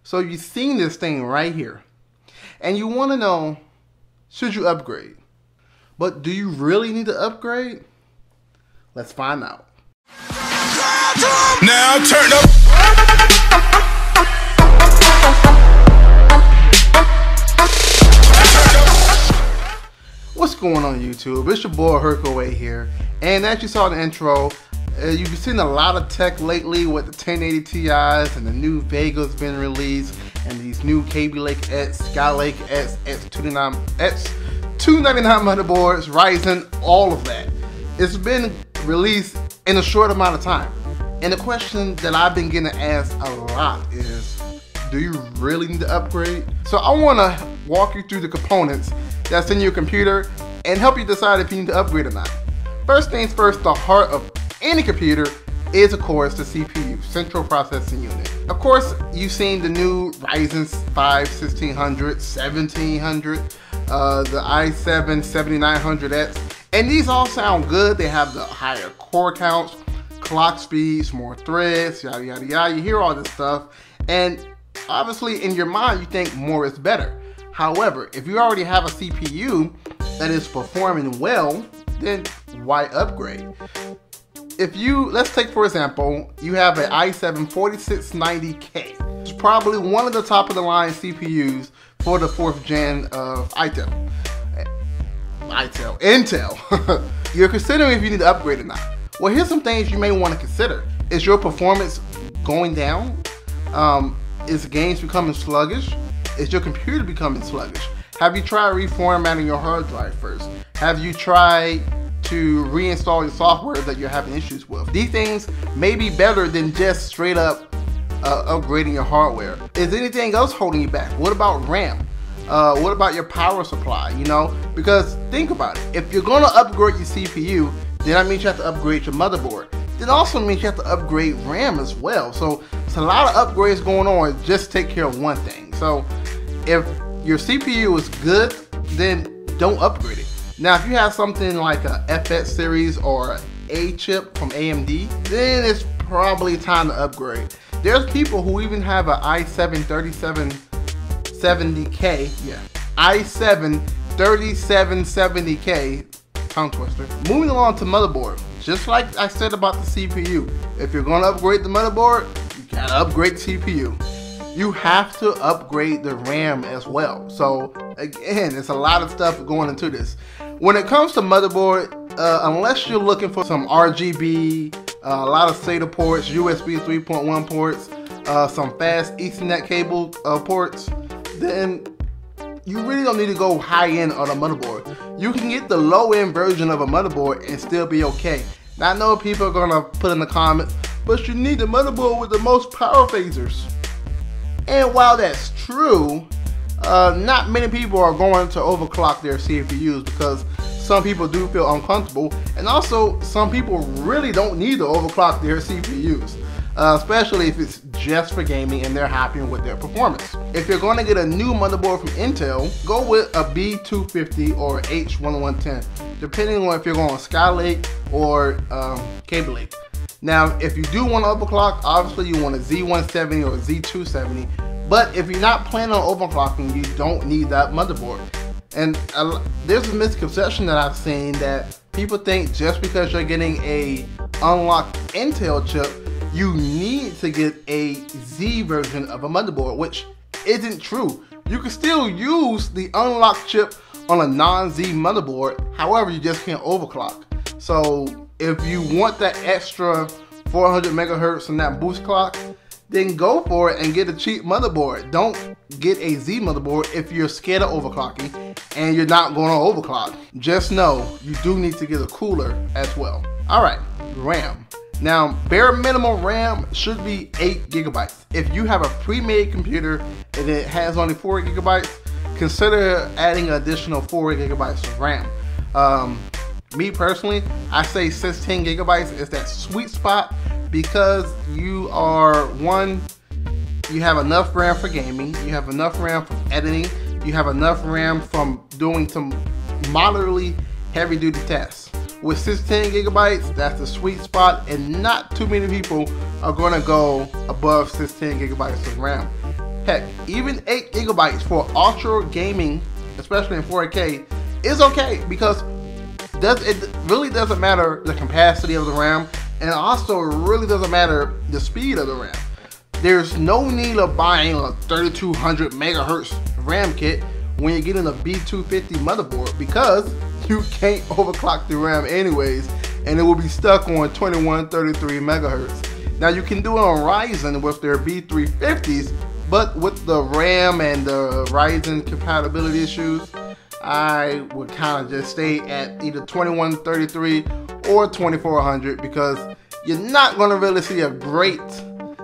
So you've seen this thing right here. And you want to know, should you upgrade? But do you really need to upgrade? Let's find out. Now turn up. What's going on YouTube? It's your boy Hercaway here. And as you saw in the intro, you've been seeing a lot of tech lately with the 1080 Ti's and the new Vega's been released and these new Kaby Lake X, Skylake X, X299 motherboards, Ryzen, all of that. It's been released in a short amount of time. And the question that I've been getting asked a lot is, do you really need to upgrade? So I want to walk you through the components that's in your computer and help you decide if you need to upgrade or not. First things first, the heart of any computer is of course the CPU, Central Processing Unit. Of course, you've seen the new Ryzen 5 1600, 1700, the i7 7900X, and these all sound good. They have the higher core counts, clock speeds, more threads, yada yada yada. You hear all this stuff, and obviously in your mind you think more is better. However, if you already have a CPU that is performing well, then why upgrade? If you, let's take for example, you have an i7 4690K. It's probably one of the top of the line CPUs for the 4th gen of Intel. You're considering if you need to upgrade or not. Well, here's some things you may want to consider. Is your performance going down? Is games becoming sluggish? Is your computer becoming sluggish? Have you tried reformatting your hard drive first? Have you tried to reinstall your software that you're having issues with? These things may be better than just straight up upgrading your hardware. Is anything else holding you back? What about RAM? What about your power supply? You know, because think about it. If you're going to upgrade your CPU, then that means you have to upgrade your motherboard. It also means you have to upgrade RAM as well. So it's a lot of upgrades going on. Just take care of one thing. So if your CPU is good, then don't upgrade it. Now, if you have something like a FX series or a chip from AMD, then it's probably time to upgrade. There's people who even have an i7 3770K, i7 3770K, tongue twister. Moving along to motherboard, just like I said about the CPU, if you're going to upgrade the motherboard, you gotta upgrade the CPU. You have to upgrade the RAM as well. So again, there's a lot of stuff going into this. When it comes to motherboard, unless you're looking for some RGB, a lot of SATA ports, USB 3.1 ports, some fast Ethernet cable ports, then you really don't need to go high end on a motherboard. You can get the low end version of a motherboard and still be okay. Now I know people are gonna put in the comments, but you need the motherboard with the most power phasers. And while that's true, not many people are going to overclock their CPUs because some people do feel uncomfortable, and also some people really don't need to overclock their CPUs, especially if it's just for gaming and they're happy with their performance. If you're going to get a new motherboard from Intel, go with a B250 or H1110, depending on if you're going Skylake or Kaby Lake. Now, if you do want to overclock, obviously you want a Z170 or a Z270, but if you're not planning on overclocking, you don't need that motherboard. And there's a misconception that I've seen that people think just because you're getting a unlocked Intel chip, you need to get a Z version of a motherboard, which isn't true. You can still use the unlocked chip on a non-Z motherboard, however, you just can't overclock. So if you want that extra 400 megahertz and that boost clock, then go for it and get a cheap motherboard. Don't get a Z motherboard if you're scared of overclocking and you're not going to overclock. Just know you do need to get a cooler as well. All right, RAM. Now, bare minimum RAM should be 8 gigabytes. If you have a pre-made computer and it has only 4 gigabytes, consider adding an additional 4 gigabytes of RAM. Me personally, I say 16 gigabytes is that sweet spot because you are, one, you have enough RAM for gaming, you have enough RAM for editing, you have enough RAM from doing some moderately heavy duty tasks. With 16 gigabytes, that's the sweet spot, and not too many people are going to go above 16 gigabytes of RAM. heck, even 8 gigabytes for ultra gaming, especially in 4K, is okay, because it really doesn't matter the capacity of the RAM, and also it really doesn't matter the speed of the RAM. There's no need of buying a 3200 megahertz RAM kit when you're getting a B250 motherboard, because you can't overclock the RAM anyways, and it will be stuck on 2133 megahertz. Now you can do it on Ryzen with their B350s, but with the RAM and the Ryzen compatibility issues, I would kind of just stay at either 2133 or 2400, because you're not going to really see a great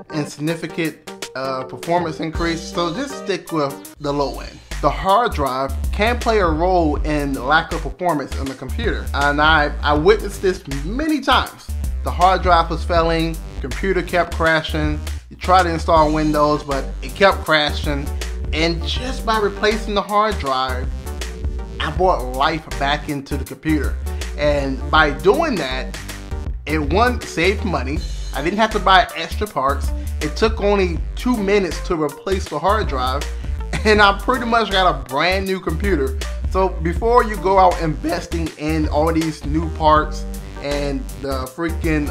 and significant performance increase, so just stick with the low end. The hard drive can play a role in the lack of performance in the computer, and I witnessed this many times. The hard drive was failing, computer kept crashing, you tried to install Windows but it kept crashing, and just by replacing the hard drive, I brought life back into the computer. And by doing that, it saved money. I didn't have to buy extra parts. It took only 2 minutes to replace the hard drive, and I pretty much got a brand new computer. So before you go out investing in all these new parts and the freaking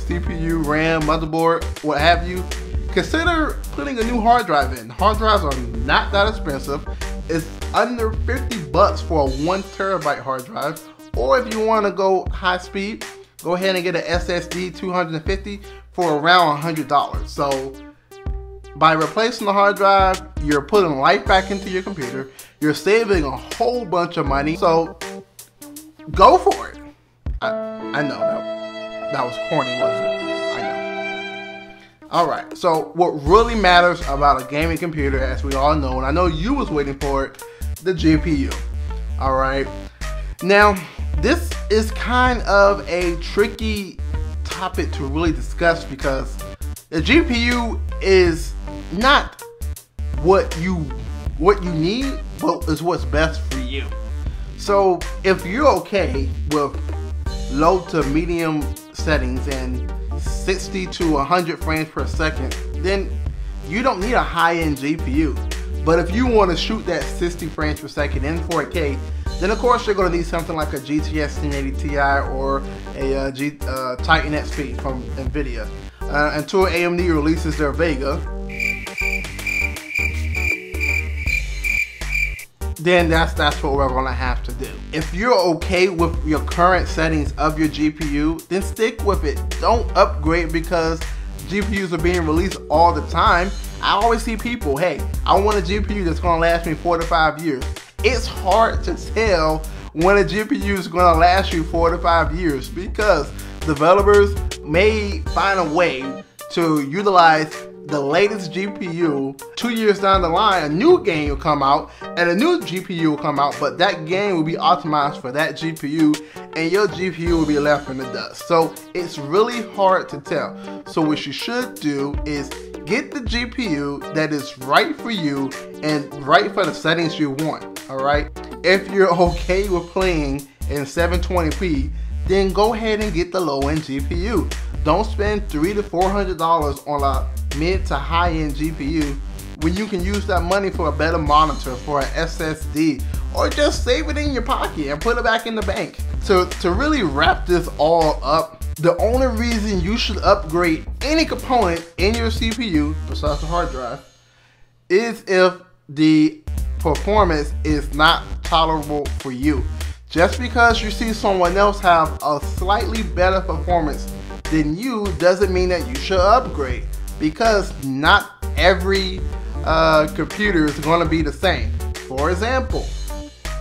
CPU, RAM, motherboard, what have you, consider putting a new hard drive in. Hard drives are not that expensive. It's under 50 bucks for a 1 terabyte hard drive. Or if you want to go high speed, go ahead and get an SSD 250 for around $100. So by replacing the hard drive, you're putting life back into your computer. You're saving a whole bunch of money. So go for it. I know that was corny, wasn't it? I know. Alright, so what really matters about a gaming computer, as we all know, and I know you was waiting for it, the GPU. Alright. Now, this is kind of a tricky topic to really discuss, because the GPU is not what you need, but is what's best for you. So if you're okay with low to medium settings and 60 to 100 frames per second, then you don't need a high-end GPU. But if you want to shoot that 60 frames per second in 4K, then of course you're going to need something like a GTX 1080 Ti or a Titan XP from NVIDIA. Until AMD releases their Vega, then that's what we're going to have to do. If you're okay with your current settings of your GPU, then stick with it. Don't upgrade because GPUs are being released all the time. I always see people, hey, I want a GPU that's going to last me 4 to 5 years. It's hard to tell when a GPU is going to last you 4 to 5 years, because developers may find a way to utilize the latest GPU. 2 years down the line, a new game will come out and a new GPU will come out, but that game will be optimized for that GPU and your GPU will be left in the dust. So it's really hard to tell. So what you should do is get the GPU that is right for you and right for the settings you want. Alright, if you're okay with playing in 720p, then go ahead and get the low-end GPU. Don't spend $300 to $400 on a mid to high-end GPU when you can use that money for a better monitor, for an SSD, or just save it in your pocket and put it back in the bank. To really wrap this all up, the only reason you should upgrade any component in your CPU, besides the hard drive, is if the performance is not tolerable for you. Just because you see someone else have a slightly better performance than you doesn't mean that you should upgrade, because not every computer is going to be the same. For example,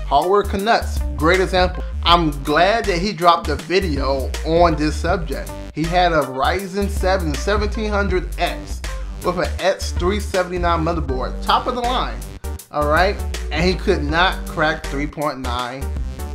Hardware Canucks, great example. I'm glad that he dropped a video on this subject. He had a Ryzen 7 1700X with an X379 motherboard, top of the line. Alright, and he could not crack 3.9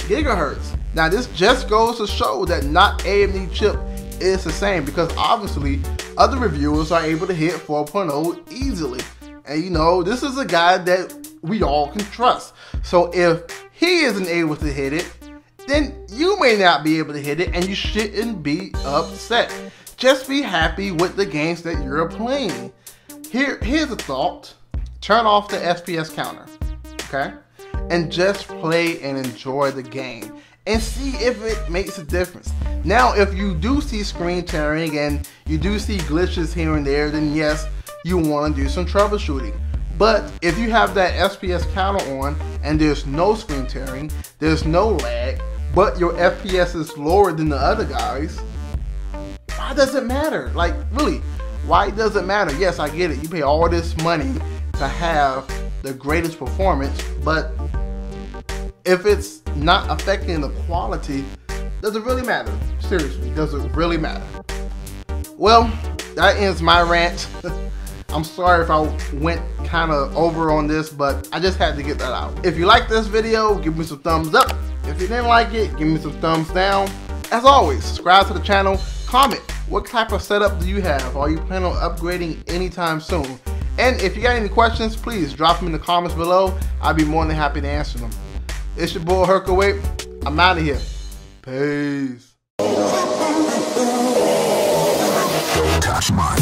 gigahertz. Now this just goes to show that not AMD chip is the same, because obviously other reviewers are able to hit 4.0 easily. And you know, this is a guy that we all can trust. So if he isn't able to hit it, then you may not be able to hit it, and you shouldn't be upset. Just be happy with the games that you're playing. Here's a thought. turn off the FPS counter, okay? And just play and enjoy the game and see if it makes a difference. Now, if you do see screen tearing and you do see glitches here and there, then yes, you want to do some troubleshooting. But if you have that FPS counter on and there's no screen tearing, there's no lag, but your FPS is lower than the other guys, why does it matter? Like, really, why does it matter? Yes, I get it. You pay all this money to have the greatest performance, but if it's not affecting the quality, does it really matter? Seriously, does it really matter? Well, that ends my rant. I'm sorry if I went kind of over on this, but I just had to get that out. If you like this video, give me some thumbs up. If you didn't like it, give me some thumbs down. As always, subscribe to the channel, comment. What type of setup do you have? Are you planning on upgrading anytime soon? And if you got any questions, please drop them in the comments below. I'd be more than happy to answer them. It's your boy Herkaway. I'm out of here. Peace. Don't touch mine.